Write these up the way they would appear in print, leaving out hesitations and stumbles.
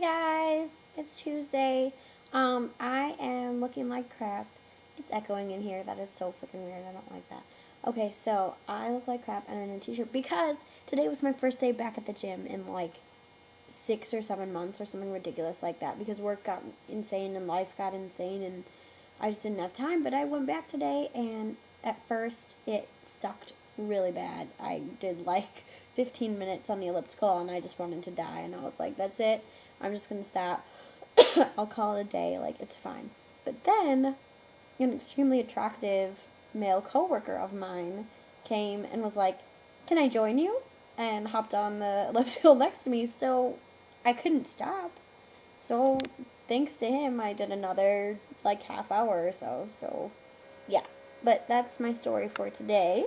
guys, it's Tuesday. I am looking like crap. It's echoing in here. That is so freaking weird. I don't like that. Okay, so I look like crap and I'm in a t-shirt because today was my first day back at the gym in like 6 or 7 months or something ridiculous like that because work got insane and life got insane and I just didn't have time. But I went back today and at first it sucked really bad. I did like 15 minutes on the elliptical and I just wanted to die and I was like, that's it. I'm just going to stop. I'll call it a day. Like, it's fine. But then an extremely attractive male coworker of mine came and was like, can I join you? And hopped on the elliptical next to me, so I couldn't stop. So thanks to him, I did another like half hour or so. So yeah, but that's my story for today.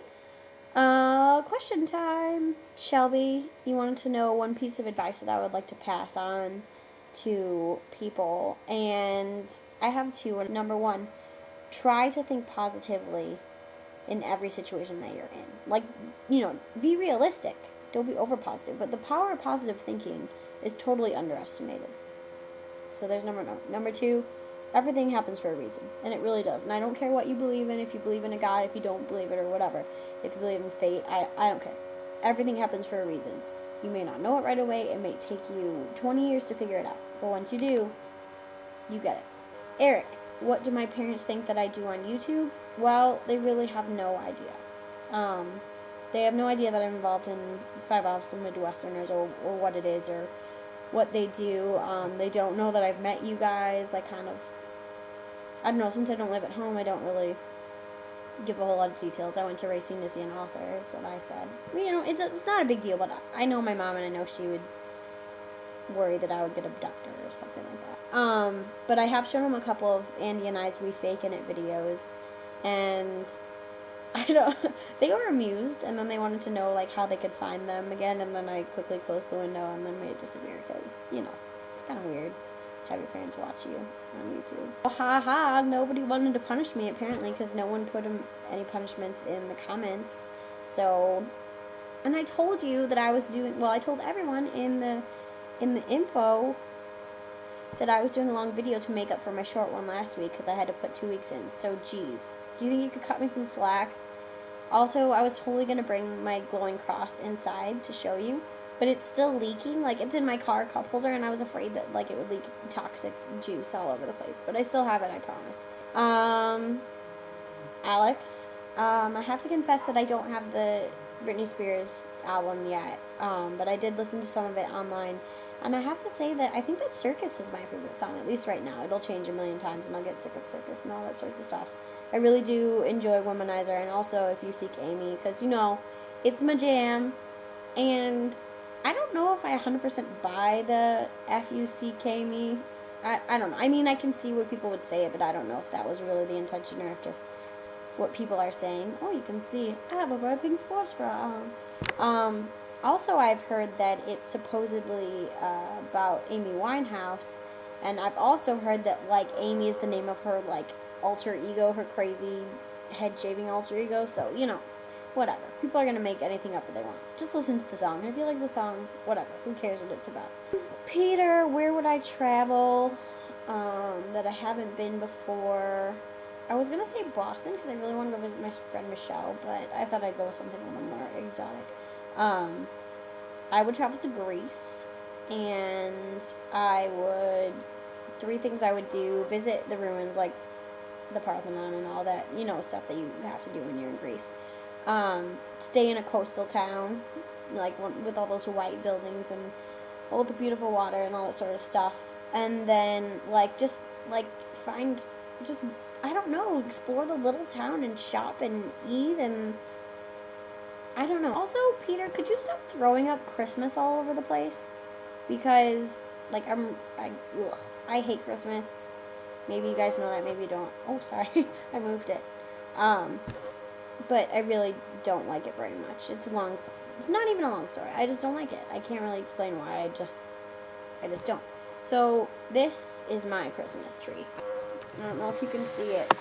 Question time. Shelby, you wanted to know one piece of advice that I would like to pass on to people, and I have two. Number one, try to think positively in every situation that you're in. Like, be realistic. Don't be over positive. But the power of positive thinking is totally underestimated. So there's number one. Number two, everything happens for a reason. And it really does. And I don't care what you believe in, if you believe in a God, if you don't believe it, or whatever. If you believe in fate, I don't care. Everything happens for a reason. You may not know it right away. It may take you 20 years to figure it out. But once you do, you get it. Eric, what do my parents think that I do on YouTube? Well, they really have no idea. They have no idea that I'm involved in Five Awesome Midwesterners or what it is or what they do. They don't know that I've met you guys. I don't know, since I don't live at home, I don't really give a whole lot of details. I went to Racine to see an author, is what I said. It's not a big deal, but I know my mom and I know she would worry that I would get abducted or something like that. But I have shown them a couple of Andy and I's We Fakin' It videos, and they were amused, and then they wanted to know like how they could find them again, and then I quickly closed the window and then made it disappear because, it's kind of weird. Have your parents watch you on YouTube. Oh, ha ha, nobody wanted to punish me apparently because no one put any punishments in the comments. So, and I told you that I told everyone in the info that I was doing a long video to make up for my short one last week because I had to put 2 weeks in. So, geez, do you think you could cut me some slack? Also, I was totally going to bring my glowing cross inside to show you, but it's still leaking. Like, it's in my car cup holder, and I was afraid that, like, it would leak toxic juice all over the place. But I still have it, I promise. Alex, I have to confess that I don't have the Britney Spears album yet, but I did listen to some of it online. And I have to say that I think that Circus is my favorite song, at least right now. It'll change a million times, and I'll get sick of Circus and all that sorts of stuff. I really do enjoy Womanizer, and also If You Seek Amy, because, it's my jam. And I don't know if I 100% buy the F-U-C-K-Me. I don't know. I mean, I can see what people would say it, but I don't know if that was really the intention or if just what people are saying. Oh, you can see, I have a pink sports bra on. Also, I've heard that it's supposedly about Amy Winehouse, and I've also heard that, like, Amy is the name of her, like, alter ego, her crazy head-shaving alter ego, so, whatever. People are going to make anything up that they want. Just listen to the song. If you like the song, whatever. Who cares what it's about? Peter, where would I travel that I haven't been before? I was going to say Boston, because I really want to go visit my friend Michelle, but I thought I'd go with something a little more exotic. I would travel to Greece, and 3 things I would do: visit the ruins, like the Parthenon and all that, stuff that you have to do when you're in Greece. Stay in a coastal town, like with all those white buildings and all the beautiful water and all that sort of stuff. And then, I don't know, explore the little town and shop and eat and I don't know. Also, Peter, could you stop throwing up Christmas all over the place? Because, I hate Christmas. Maybe you guys know that, maybe you don't. Oh, sorry, I moved it. But I really don't like it very much. It's not even a long story. I just don't like it. I can't really explain why. I just don't. So, this is my Christmas tree. I don't know if you can see it.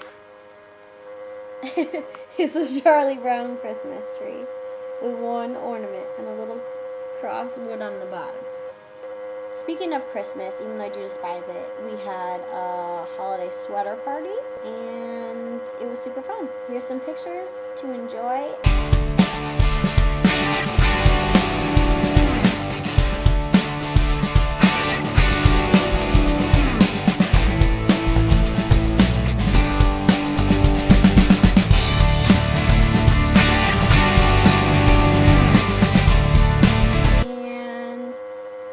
It's a Charlie Brown Christmas tree with one ornament and a little cross wood on the bottom. Speaking of Christmas, even though I do despise it, we had a holiday sweater party, and it was super fun. Here's some pictures to enjoy.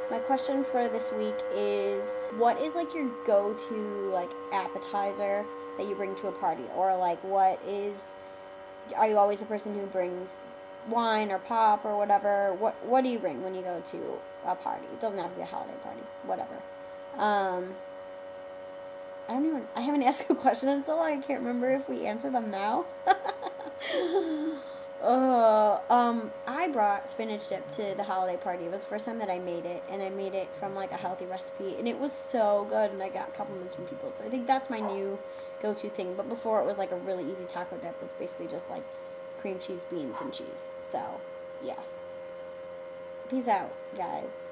My question for this week is, what is like your go-to like appetizer that you bring to a party? Or like are you always the person who brings wine or pop or whatever? What do you bring when you go to a party? It doesn't have to be a holiday party, whatever. I haven't asked a question in so long, I can't remember if we answer them now. I brought spinach dip to the holiday party. It was the first time that I made it, and I made it from like a healthy recipe, and it was so good, and I got compliments from people. So I think that's my new go-to thing. But before, it was like a really easy taco dip that's basically just like cream cheese, beans, and cheese. So yeah. Peace out, guys.